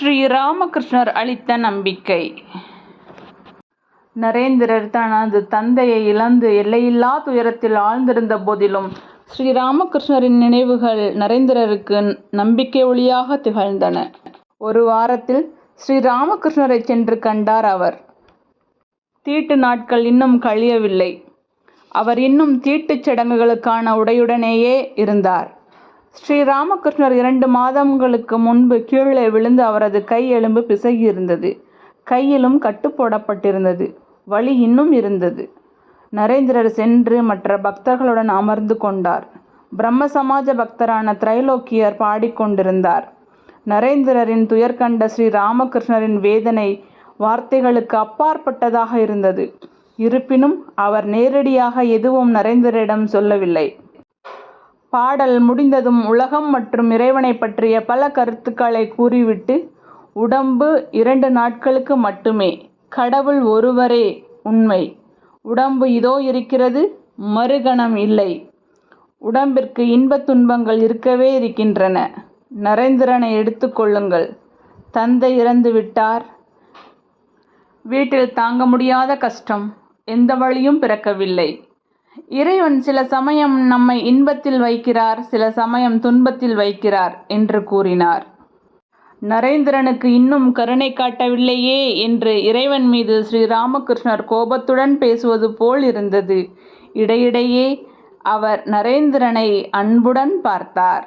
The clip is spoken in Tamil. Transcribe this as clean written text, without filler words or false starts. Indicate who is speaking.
Speaker 1: ஸ்ரீ ராமகிருஷ்ணர் அளித்த நம்பிக்கை. நரேந்திரர் தனது தந்தையை இழந்து எல்லையில்லா துயரத்தில் ஆழ்ந்திருந்த போதிலும் ஸ்ரீராமகிருஷ்ணரின் நினைவுகள் நரேந்திரருக்கு நம்பிக்கை ஒளியாக திகழ்ந்தன. ஒரு வாரத்தில் ஸ்ரீராமகிருஷ்ணரை சென்று கண்டார் அவர். தீட்டு நாட்கள் இன்னும் கழியவில்லை. அவர் இன்னும் தீட்டுச் சடங்குகளுக்கான உடையுடனேயே இருந்தார். ஸ்ரீராமகிருஷ்ணர் 2 மாதங்களுக்கு முன்பு கீழே விழுந்து அவரது கை எலும்பு பிசகியிருந்தது. கையிலும் கட்டு போடப்பட்டிருந்தது. வலி இன்னும் இருந்தது. நரேந்திரர் சென்று மற்ற பக்தர்களுடன் அமர்ந்து கொண்டார். பிரம்ம சமாஜ பக்தரான திரைலோக்கியர் பாடிக்கொண்டிருந்தார். நரேந்திரரின் துயர் கண்ட ஸ்ரீராமகிருஷ்ணரின் வேதனை வார்த்தைகளுக்கு அப்பாற்பட்டதாக இருந்தது. இருப்பினும் அவர் நேரடியாக எதுவும் நரேந்திரரிடம் சொல்லவில்லை. பாடல் முடிந்ததும் உலகம் மற்றும் இறைவனை பற்றிய பல கருத்துக்களை கூறிவிட்டு, உடம்பு 2 நாட்களுக்கு மட்டுமே, கடவுள் ஒருவரே உண்மை, உடம்பு இதோ இருக்கிறது, மறுகணம் இல்லை, உடம்பிற்கு இன்பத் துன்பங்கள் இருக்கவே இருக்கின்றன, நரேந்திரனை எடுத்துக்கொள்ளுங்கள், தந்தை இறந்து விட்டார், வீட்டில் தாங்க முடியாத கஷ்டம், எந்த வழியும் பிறக்கவில்லை, இறைவன் சில சமயம் நம்மை இன்பத்தில் வைக்கிறார், சில சமயம் துன்பத்தில் வைக்கிறார் என்று கூறினார். நரேந்திரனுக்கு இன்னும் கருணை காட்டவில்லையே என்று இறைவன் மீது ஸ்ரீராமகிருஷ்ணர் கோபத்துடன் பேசுவது போல் இருந்தது. இடையிடையே அவர் நரேந்திரனை அன்புடன் பார்த்தார்.